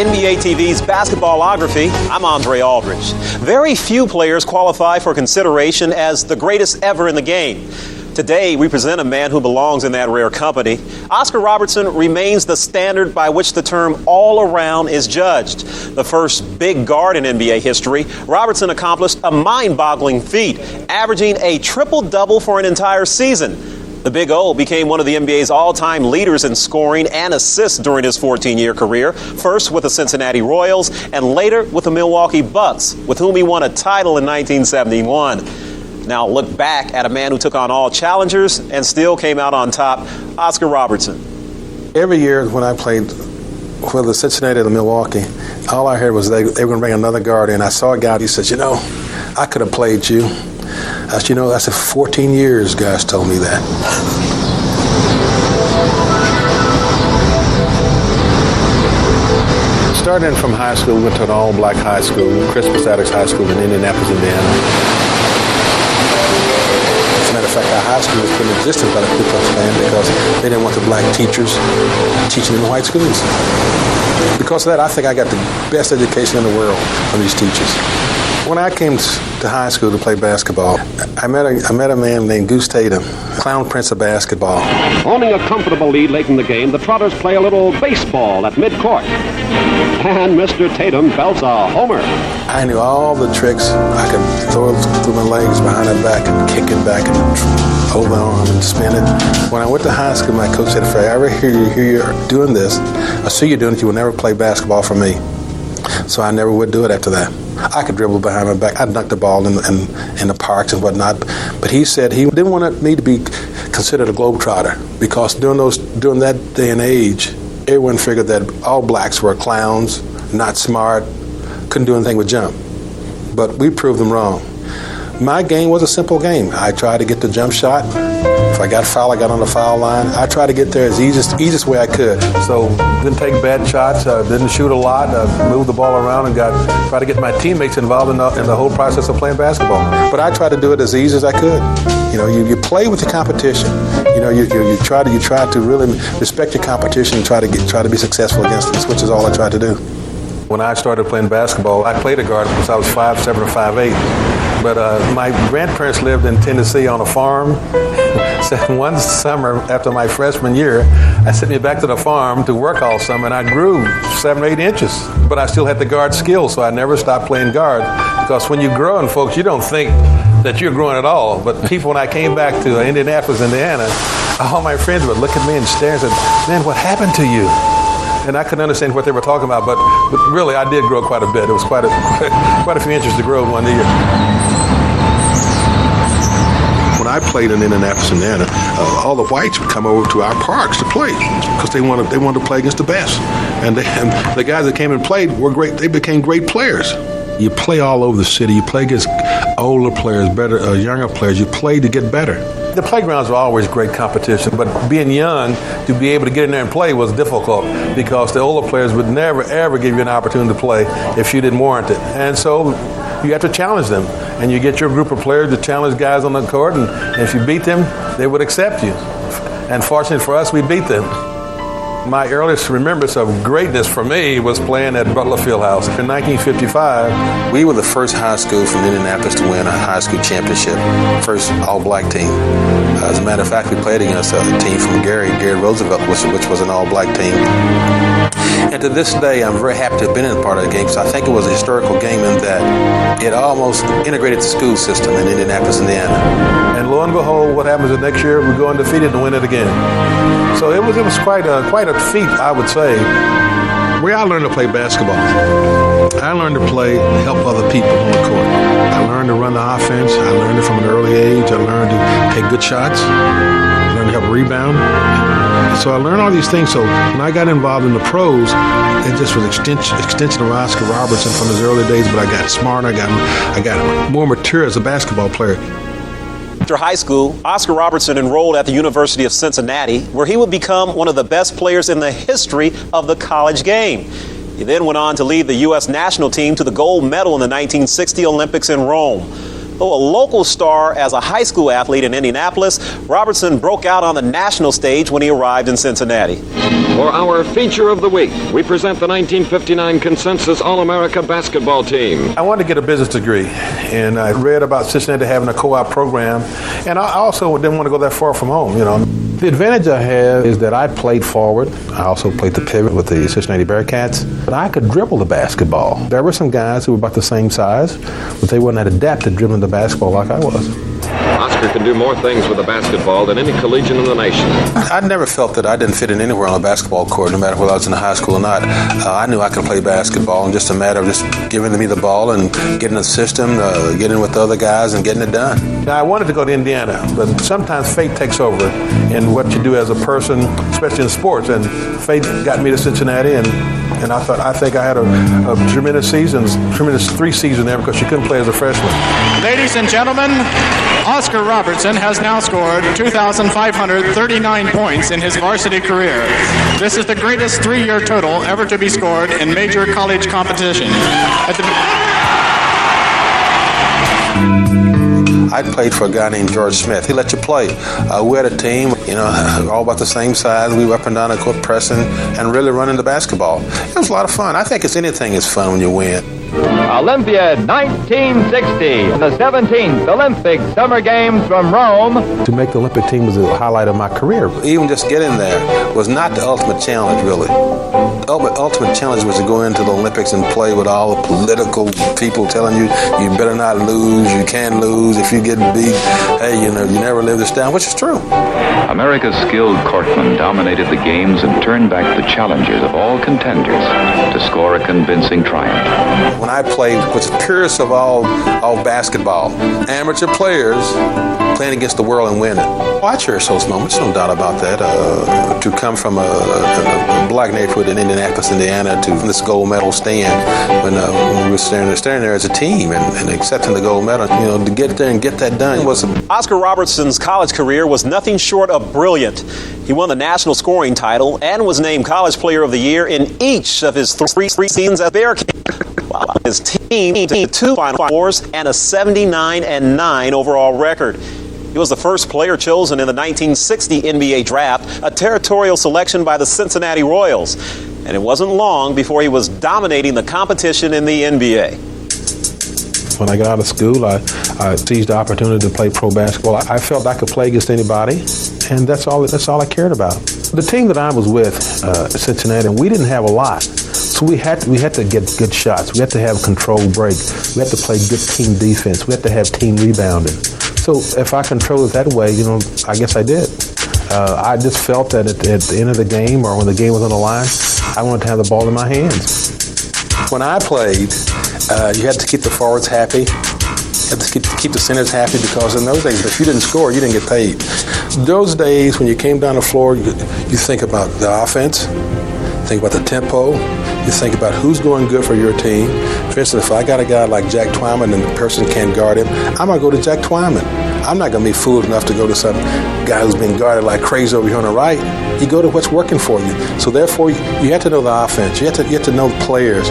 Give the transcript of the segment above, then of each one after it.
NBA TV's Basketballography, I'm Andre Aldridge. Very few players qualify for consideration as the greatest ever in the game. Today, we present a man who belongs in that rare company. Oscar Robertson remains the standard by which the term all-around is judged. The first big guard in NBA history, Robertson accomplished a mind-boggling feat, averaging a triple-double for an entire season. The Big O became one of the NBA's all-time leaders in scoring and assists during his 14-year career, first with the Cincinnati Royals and later with the Milwaukee Bucks, with whom he won a title in 1971. Now look back at a man who took on all challengers and still came out on top, Oscar Robertson. Every year when I played, whether Cincinnati or Milwaukee, all I heard was they were going to bring another guard in. I saw a guy, he said, I could have played you. I said, that's 14 years, guys told me that. Starting from high school, we went to an all-black high school, Christmas Addicts High School in Indianapolis, Indiana. As a matter of fact, our high school was put in existence by the Ku Klux Klan because they didn't want the black teachers teaching in white schools. Because of that, I think I got the best education in the world from these teachers. When I came to high school to play basketball, I met a man named Goose Tatum, clown prince of basketball. Owning a comfortable lead late in the game, the Trotters play a little baseball at midcourt. And Mr. Tatum belts a homer. I knew all the tricks. I could throw it through my legs, behind my back, and kick it back, and over my arm and spin it. When I went to high school, my coach said, if I ever hear you doing this, I see you doing it, you will never play basketball for me. So I never would do it after that. I could dribble behind my back. I'd dunk the ball in the parks and whatnot. But he said he didn't want me to be considered a globetrotter because during that day and age, everyone figured that all blacks were clowns, not smart, couldn't do anything but jump. But we proved them wrong. My game was a simple game. I tried to get the jump shot. If I got fouled, I got on the foul line. I tried to get there as easiest way I could. So didn't take bad shots, didn't shoot a lot, moved the ball around and tried to get my teammates involved in the whole process of playing basketball. But I tried to do it as easy as I could. You play with the competition. You try to really respect your competition and try to be successful against it, which is all I tried to do. When I started playing basketball, I played a guard because I was 5'7" or 5'8". But my grandparents lived in Tennessee on a farm. So one summer after my freshman year, I sent me back to the farm to work all summer, and I grew 7 or 8 inches. But I still had the guard skill, so I never stopped playing guard. Because when you're growing, folks, you don't think that you're growing at all. But people, when I came back to Indianapolis, Indiana, all my friends would look at me and stare and say, man, what happened to you? And I couldn't understand what they were talking about, but really I did grow quite a bit. It was quite a few inches to grow one year. When I played in Indianapolis, Indiana, all the whites would come over to our parks to play because they wanted to play against the best. And the guys that came and played were great. They became great players. You play all over the city. You play against older players, better, younger players. You play to get better. The playgrounds were always great competition, but being young, to be able to get in there and play was difficult because the older players would never, ever give you an opportunity to play if you didn't warrant it. And so you have to challenge them. And you get your group of players to challenge guys on the court, and if you beat them, they would accept you. And fortunately for us, we beat them. My earliest remembrance of greatness for me was playing at Butler Fieldhouse. In 1955, we were the first high school from Indianapolis to win a high school championship, first all-black team. As a matter of fact, we played against a team from Gary Roosevelt, which was an all-black team. And to this day, I'm very happy to have been in part of the game because I think it was a historical game in that it almost integrated the school system in Indianapolis, Indiana. And lo and behold, what happens the next year? We go undefeated and win it again. So it was quite a feat, I would say. Where I learned to play basketball, I learned to help other people on the court. I learned to run the offense. I learned it from an early age. I learned to take good shots. I learned to help rebound. So I learned all these things. So when I got involved in the pros, it just was extension of Oscar Robertson from his early days. But I got smarter. I got more mature as a basketball player. After high school, Oscar Robertson enrolled at the University of Cincinnati, where he would become one of the best players in the history of the college game. He then went on to lead the U.S. national team to the gold medal in the 1960 Olympics in Rome. Though a local star as a high school athlete in Indianapolis, Robertson broke out on the national stage when he arrived in Cincinnati. For our feature of the week, we present the 1959 Consensus All-America basketball team. I wanted to get a business degree, and I read about Cincinnati having a co-op program, and I also didn't want to go that far from home, you know. The advantage I have is that I played forward. I also played the pivot with the Cincinnati Bearcats, but I could dribble the basketball. There were some guys who were about the same size, but they weren't that adept at dribbling the basketball like I was. Oscar can do more things with a basketball than any collegian in the nation. I never felt that I didn't fit in anywhere on a basketball court, no matter whether I was in high school or not. I knew I could play basketball, and just a matter of just giving me the ball and getting in the system, getting with the other guys and getting it done. Now, I wanted to go to Indiana, but sometimes fate takes over in what you do as a person, especially in sports, and fate got me to Cincinnati, and I think I had a tremendous 3 seasons there because you couldn't play as a freshman. Ladies and gentlemen, Oscar Robertson has now scored 2,539 points in his varsity career. This is the greatest 3-year total ever to be scored in major college competition. I played for a guy named George Smith. He let you play. We had a team, you know, all about the same size. We were up and down the court pressing and really running the basketball. It was a lot of fun. I think anything is fun when you win. Olympiad 1960, the 17th Olympic Summer Games from Rome. To make the Olympic team was the highlight of my career. Even just getting there was not the ultimate challenge, really. The ultimate challenge was to go into the Olympics and play with all the political people telling you, you better not lose, you can't lose, if you get beat, hey, you know, you never live this down, which is true. America's skilled courtmen dominated the games and turned back the challengers of all contenders to score a convincing triumph. When I played, what's purest of all basketball, amateur players playing against the world and winning. Well, I cherish those moments, no doubt about that. To come from a black neighborhood in Indianapolis, Indiana, to this gold medal stand when we were standing there as a team and accepting the gold medal, you know, to get there and get that done was. Oscar Robertson's college career was nothing short of brilliant. He won the national scoring title and was named College Player of the Year in each of his three seasons at Bearcats. His team 2 Final Fours and a 79-9 overall record. He was the first player chosen in the 1960 NBA draft, a territorial selection by the Cincinnati Royals. And it wasn't long before he was dominating the competition in the NBA. When I got out of school, I seized the opportunity to play pro basketball. I felt I could play against anybody, and that's all I cared about. The team that I was with, Cincinnati, we didn't have a lot. So we had to get good shots. We had to have controlled break. We had to play good team defense. We had to have team rebounding. So if I controlled it that way, you know, I guess I did. I just felt that at the end of the game or when the game was on the line, I wanted to have the ball in my hands. When I played, you had to keep the forwards happy. You had to keep the centers happy because in those days, if you didn't score, you didn't get paid. Those days, when you came down the floor, you think about the offense, think about the tempo, you think about who's going good for your team. For instance, if I got a guy like Jack Twyman and the person can't guard him, I'm going to go to Jack Twyman. I'm not going to be fooled enough to go to some guy who's been guarded like crazy over here on the right. You go to what's working for you. So therefore, you have to know the offense. You have to know the players.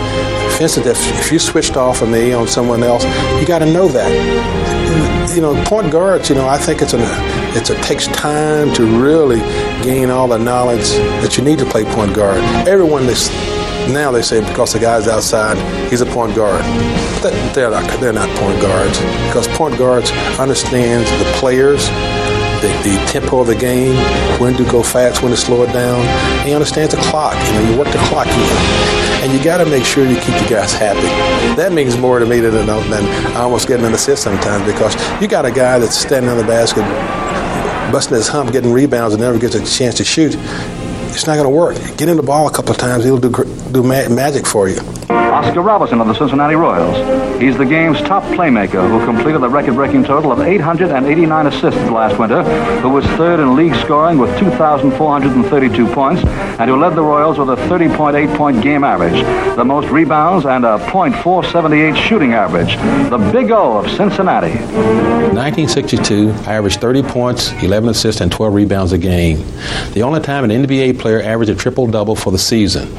For instance, if you switched off of me on someone else, you got to know that. You know, point guards, you know, I think it takes time to really gain all the knowledge that you need to play point guard. Everyone now they say because the guy's outside, he's a point guard. But they're not point guards because point guards understand the players, the tempo of the game, when to go fast, when to slow it down. He understands the clock. You know, you work the clock, and you got to make sure you keep the guys happy. That means more to me than almost getting an assist sometimes because you got a guy that's standing on the basket, busting his hump, getting rebounds, and never gets a chance to shoot. It's not going to work. Get in the ball a couple of times, he'll do magic for you. Oscar Robertson of the Cincinnati Royals. He's the game's top playmaker who completed the record-breaking total of 889 assists last winter, who was third in league scoring with 2,432 points, and who led the Royals with a 30.8-point game average, the most rebounds, and a .478 shooting average. The Big O of Cincinnati. 1962, I averaged 30 points, 11 assists, and 12 rebounds a game. The only time an NBA player averaged a triple-double for the season.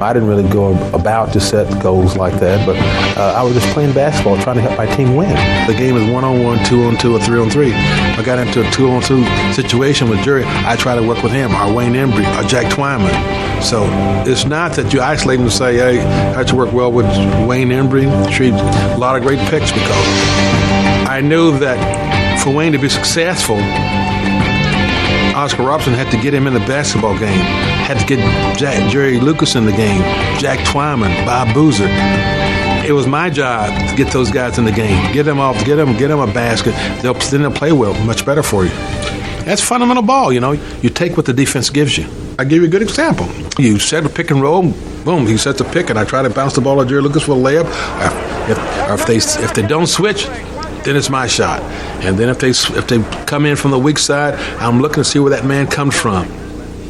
I I didn't really go about to set goals like that, but I was just playing basketball, trying to help my team win. The game is 1-on-1, 2-on-2, or 3-on-3. I got into a 2-on-2 situation with Jerry. I try to work with him, or Wayne Embry, or Jack Twyman. So it's not that you isolate them and say, hey, I had to work well with Wayne Embry, treat a lot of great picks, because I knew that for Wayne to be successful, Oscar Robertson had to get him in the basketball game, had to get Jerry Lucas in the game, Jack Twyman, Bob Boozer. It was my job to get those guys in the game, get them a basket. Then they'll play well, much better for you. That's fundamental ball, you know. You take what the defense gives you. I give you a good example. You set a pick and roll, boom, he sets a pick, and I try to bounce the ball to Jerry Lucas for a layup. If they don't switch, then it's my shot. And then if they come in from the weak side, I'm looking to see where that man comes from.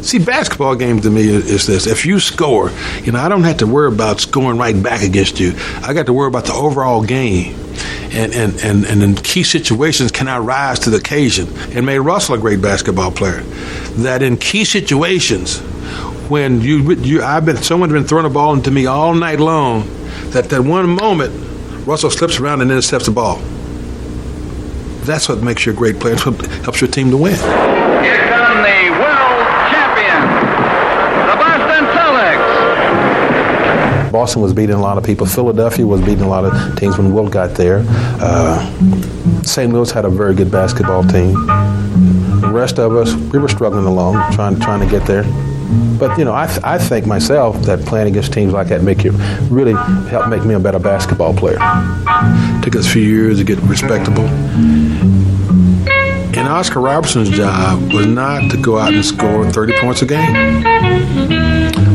See, basketball game to me is this. If you score, you know, I don't have to worry about scoring right back against you. I got to worry about the overall game. And in key situations, can I rise to the occasion? And made Russell a great basketball player. That in key situations, when someone's been throwing a ball into me all night long, that one moment, Russell slips around and intercepts the ball. That's what makes you a great player. That's what helps your team to win. Here come the world champions, the Boston Celtics. Boston was beating a lot of people. Philadelphia was beating a lot of teams when Wilt got there. St. Louis had a very good basketball team. The rest of us, we were struggling along, trying to get there. But, you know, I think myself that playing against teams like that really helped make me a better basketball player. Took us a few years to get respectable. And Oscar Robertson's job was not to go out and score 30 points a game.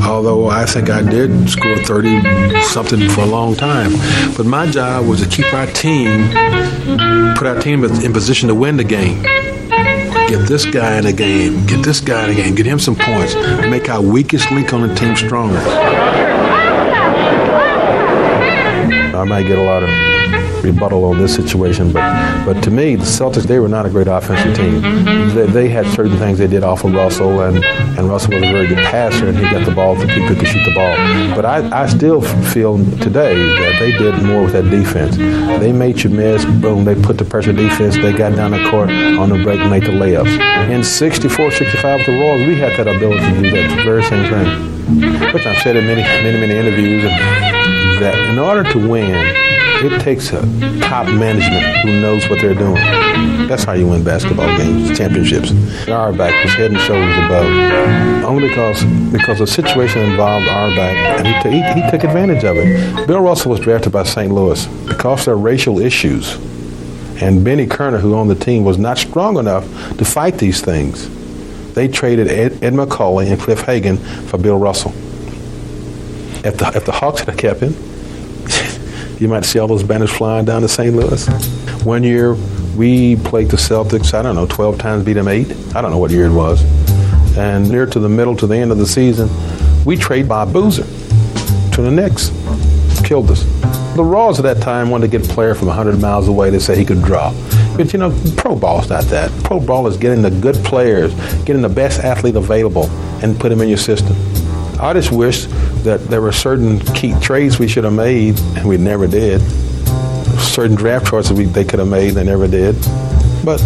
Although I think I did score 30-something for a long time. But my job was to keep our team, put our team in position to win the game. Get this guy in the game, get this guy in the game, get him some points, make our weakest link on the team stronger. I might get a lot of rebuttal on this situation, but to me, the Celtics, they were not a great offensive team. They had certain things they did off of Russell, and Russell was a very good passer, and he got the ball to people who could shoot the ball. But I still feel today that they did more with that defense. They made you miss, boom, they put the pressure defense, they got down the court on the break and made the layups. In 64, 65 with the Royals, we had that ability to do that very same thing. Which I've said in many interviews, that in order to win, it takes a top management who knows what they're doing. That's how you win basketball games, championships. Auerbach was head and shoulders above, only because the situation involved Auerbach, and he took advantage of it. Bill Russell was drafted by St. Louis because there are racial issues, and Benny Kerner, who owned the team, was not strong enough to fight these things. They traded Ed McCauley and Cliff Hagan for Bill Russell. If the Hawks had kept him, you might see all those banners flying down to St. Louis. One year, we played the Celtics, 12 times, beat them 8. I don't know what year it was. And near to the middle, to the end of the season, we trade Bob Boozer to the Knicks. Killed us. The Royals at that time wanted to get a player from 100 miles away to say he could draw. But, you know, pro ball's not that. Pro ball is getting the good players, getting the best athlete available, and put him in your system. I just wish that there were certain key trades we should have made, and we never did. Certain draft choices they could have made, they never did. But,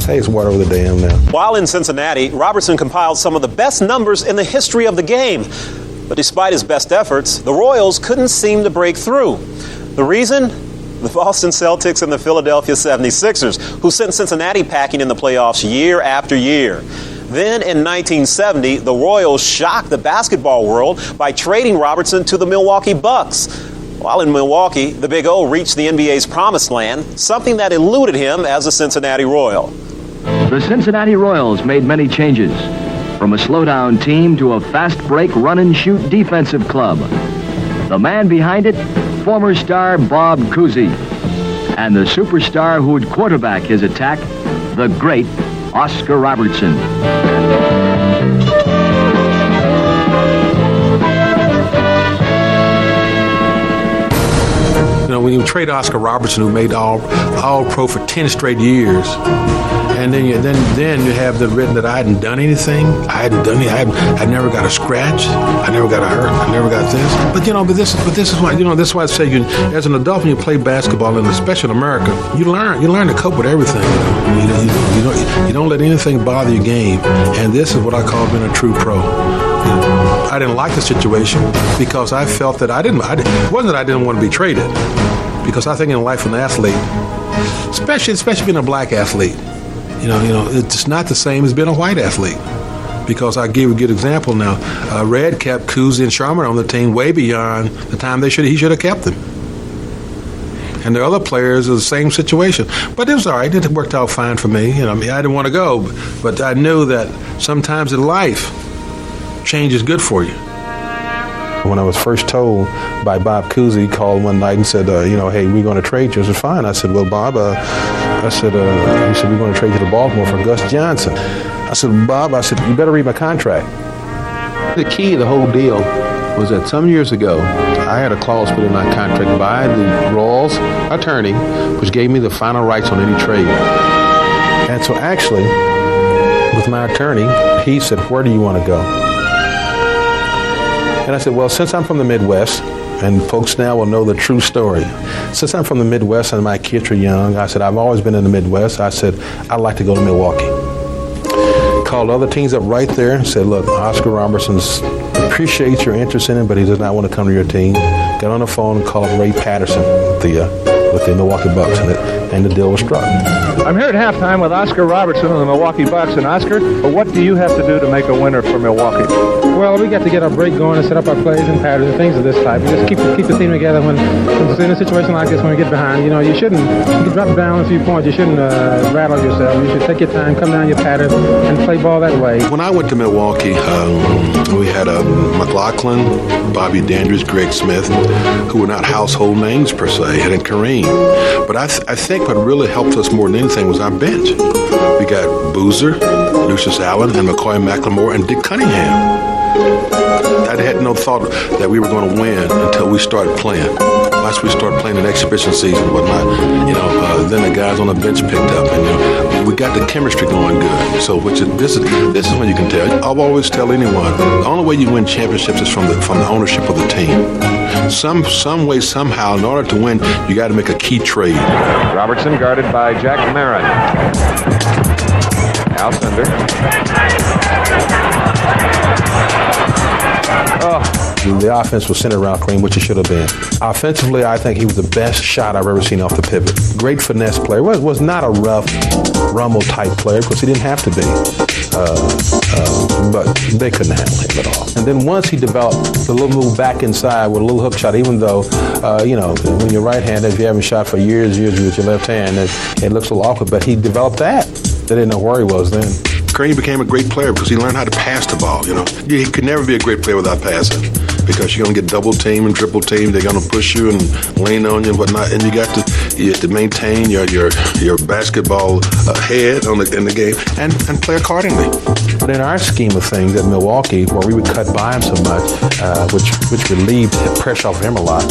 hey, it's water over the dam now. While in Cincinnati, Robertson compiled some of the best numbers in the history of the game. But despite his best efforts, the Royals couldn't seem to break through. The reason? The Boston Celtics and the Philadelphia 76ers, who sent Cincinnati packing in the playoffs year after year. Then in 1970, the Royals shocked the basketball world by trading Robertson to the Milwaukee Bucks. While in Milwaukee, the Big O reached the NBA's promised land, something that eluded him as a Cincinnati Royal. The Cincinnati Royals made many changes, from a slowdown team to a fast-break run-and-shoot defensive club. The man behind it, former star Bob Cousy, and the superstar who would quarterback his attack, the great Oscar Robertson. when you trade Oscar Robertson, who made all pro for 10 straight years, and then you have the written that I hadn't done anything. I never got a scratch. I never got a hurt. I never got this. But this is why that's why I say as an adult when you play basketball, and especially in America, you learn to cope with everything. You don't let anything bother your game, and this is what I call being a true pro. I didn't like the situation because I felt that it wasn't that I didn't want to be traded, because I think in life an athlete, especially being a black athlete, it's not the same as being a white athlete. Because I give a good example now. Red kept Cousy and Sharman on the team way beyond the time he should have kept them. And the other players are the same situation. But it was all right. It worked out fine for me. I didn't want to go, but I knew that sometimes in life, change is good for you. When I was first told by Bob Cousy, he called one night and said, hey, we're going to trade you. I said, fine. I said, well, Bob, he said, we're going to trade you to Baltimore for Gus Johnson. I said, Bob, you better read my contract. The key to the whole deal was that some years ago, I had a clause put in my contract by the Royals attorney, which gave me the final rights on any trade. And so actually, with my attorney, he said, where do you want to go? And I said, well, since I'm from the Midwest, and folks now will know the true story. Since I'm from the Midwest and my kids are young, I said, I've always been in the Midwest. I said, I'd like to go to Milwaukee. Called other teams up right there and said, look, Oscar Robertson appreciates your interest in him, but he does not want to come to your team. Got on the phone and called Ray Patterson with the Milwaukee Bucks, and the deal was struck. I'm here at halftime with Oscar Robertson and the Milwaukee Bucks. And Oscar, what do you have to do to make a winner for Milwaukee? Well, we got to get our break going and set up our plays and patterns and things of this type. We just keep the team together when in a situation like this, when we get behind. You shouldn't, you can drop down a few points. You shouldn't rattle yourself. You should take your time, come down your pattern, and play ball that way. When I went to Milwaukee, we had McLaughlin, Bobby Dandridge, Greg Smith, who were not household names per se, and Kareem. But I think what really helped us more than anything was our bench. We got Boozer, Lucius Allen, and McCoy McLemore, and Dick Cunningham. I had no thought that we were going to win until we started playing. Once we started playing an exhibition season and whatnot, then the guys on the bench picked up, and we got the chemistry going good. So, this is when you can tell. I'll always tell anyone, the only way you win championships is from the ownership of the team. Some way, somehow, in order to win, you got to make a key trade. Robertson guarded by Jack Marin. Alcindor. The offense was centered around Kareem, which it should have been. Offensively, I think he was the best shot I've ever seen off the pivot. Great finesse player. Was not a rough Rummel-type player because he didn't have to be. But they couldn't handle him at all. And then once he developed the little move back inside with a little hook shot, even though, when you're right-handed, if you haven't shot for years with your left hand, it looks a little awkward, but he developed that. They didn't know where he was then. Kareem became a great player because he learned how to pass the ball, He could never be a great player without passing because you're going to get double teamed and triple teamed. They're going to push you and lean on you and whatnot, and you have to maintain your basketball head in the game and play accordingly. But in our scheme of things at Milwaukee, where we would cut by him so much, which relieved pressure off him a lot,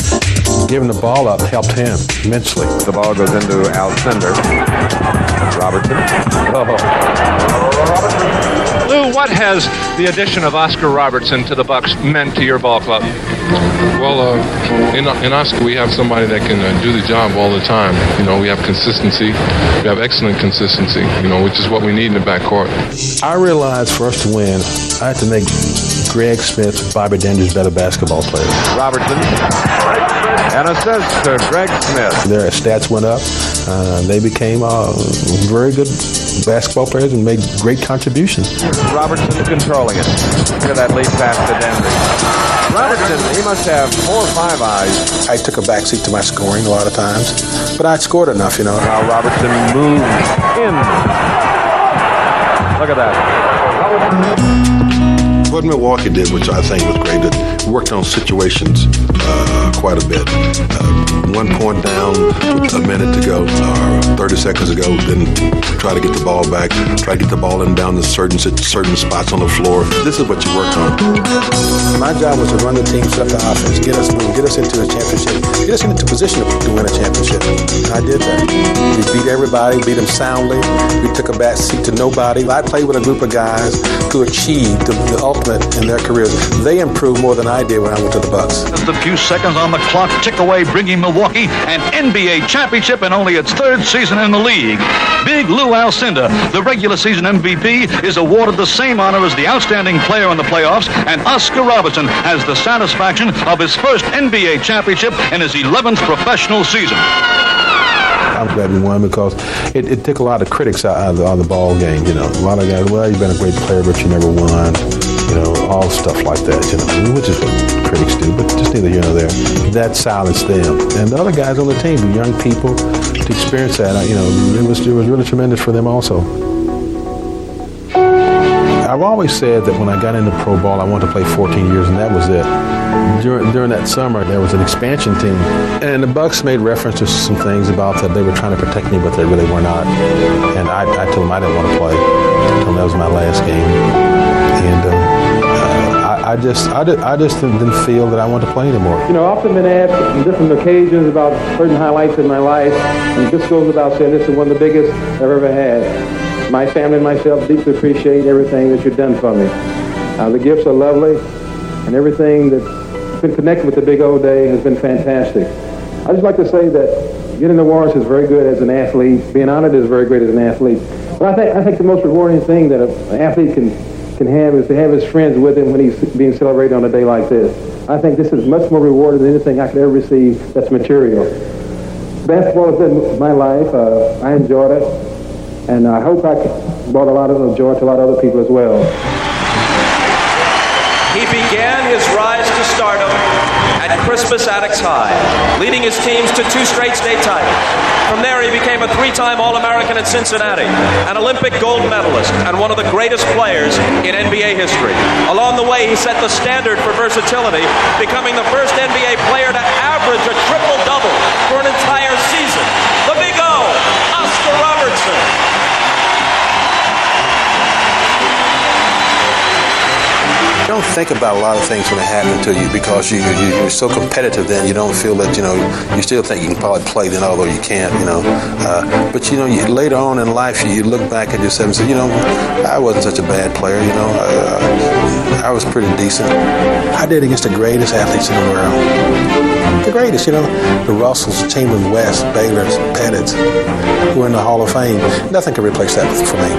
giving the ball up helped him immensely. The ball goes into Alcindor. Robertson. Lou, what has the addition of Oscar Robertson to the Bucks meant to your ball club? Well, in Oscar, we have somebody that can do the job all the time. We have consistency. We have excellent consistency, which is what we need in the backcourt. I realized for us to win, I had to make Greg Smith, Bobby Dandridge better basketball players. Robertson. An assist to Greg Smith. Their stats went up. They became very good basketball players and made great contributions. Robertson controlling it. Look at that lead pass to Dandridge. Robertson, he must have 4 or 5 eyes. I took a backseat to my scoring a lot of times, but I scored enough, Now Robertson moves in. Look at that. What Milwaukee did, which I think was great, it worked on situations quite a bit. 1 point down with a minute to go, or 30 seconds ago, then try to get the ball back, try to get the ball in down to certain spots on the floor. This is what you work on. My job was to run the team, set up the offense, get us moving, get us into a championship, get us into position to win a championship. And I did that. We beat everybody, beat them soundly. We took a back seat to nobody. I played with a group of guys who achieved the ultimate in their careers. They improved more than I did when I went to the Bucks. Just a few seconds on the clock tick away, bringing Milwaukee an NBA championship in only its third season in the league. Big Lou Alcindor, the regular season MVP, is awarded the same honor as the outstanding player in the playoffs, and Oscar Robertson has the satisfaction of his first NBA championship in his 11th professional season. I'm glad we won because it took a lot of critics out of the ball game. You know, a lot of guys, well, you've been a great player, but you never won. You know, all stuff like that, you know, which is what critics do, but just neither here nor there. That silenced them. And the other guys on the team, the young people, to experience that, you know, it was really tremendous for them also. I've always said that when I got into pro ball, I wanted to play 14 years, and that was it. During that summer, there was an expansion team, and the Bucks made reference to some things about that they were trying to protect me, but they really were not. And I told them I didn't want to play. I told them that was my last game. And I just didn't feel that I wanted to play anymore. You know, I've often been asked on different occasions about certain highlights in my life, and this goes without saying, this is one of the biggest I've ever had. My family and myself deeply appreciate everything that you've done for me. The gifts are lovely, and everything that's been connected with the Big O Day has been fantastic. I'd just like to say that getting the awards is very good as an athlete. Being honored is very great as an athlete. But I think the most rewarding thing that an athlete can have is to have his friends with him when he's being celebrated on a day like this. I think this is much more rewarding than anything I could ever receive that's material. Basketball has been my life. I enjoyed it, and I hope I brought a lot of joy to a lot of other people as well. He began his rise to stardom at Crispus Attucks High, leading his teams to 2 straight state titles. From there, he became a 3-time All-American at Cincinnati, an Olympic gold medalist, and one of the greatest players in NBA history. Along the way, he set the standard for versatility, becoming the first NBA player to average a triple-double for an entire season. The Big O, Oscar Robertson. You don't think about a lot of things when they happen to you because you're so competitive then you don't feel that, you know, you still think you can probably play then, although you can't, you know. But, you know, later on in life, you look back at yourself and say, you know, I wasn't such a bad player, you know. I was pretty decent. I did against the greatest athletes in the world. The greatest, you know. The Russells, Chamberlain, West, Baylors, Pettits, who are in the Hall of Fame. Nothing can replace that for me.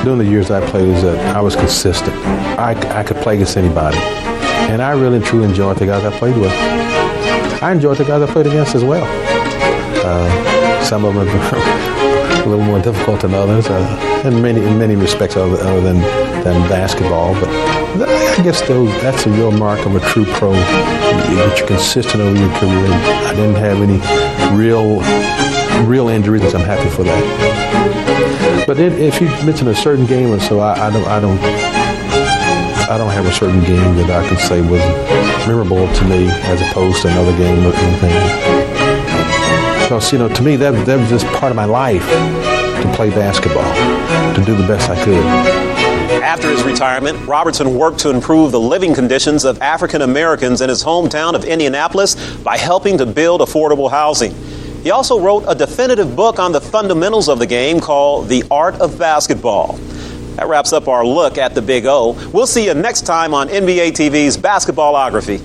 During the years I played, is that I was consistent. I could play against anybody. And I really truly enjoyed the guys I played with. I enjoyed the guys I played against as well. Some of them are a little more difficult than others, in many respects other than basketball. But I guess that's a real mark of a true pro, that you're consistent over your career. I didn't have any real injuries. I'm happy for that. But if you mention a certain game or so, I don't have a certain game that I can say was memorable to me as opposed to another game or anything. Because, you know, to me, that was just part of my life, to play basketball, to do the best I could. After his retirement, Robertson worked to improve the living conditions of African Americans in his hometown of Indianapolis by helping to build affordable housing. He also wrote a definitive book on the fundamentals of the game called The Art of Basketball. That wraps up our look at the Big O. We'll see you next time on NBA TV's Basketballography.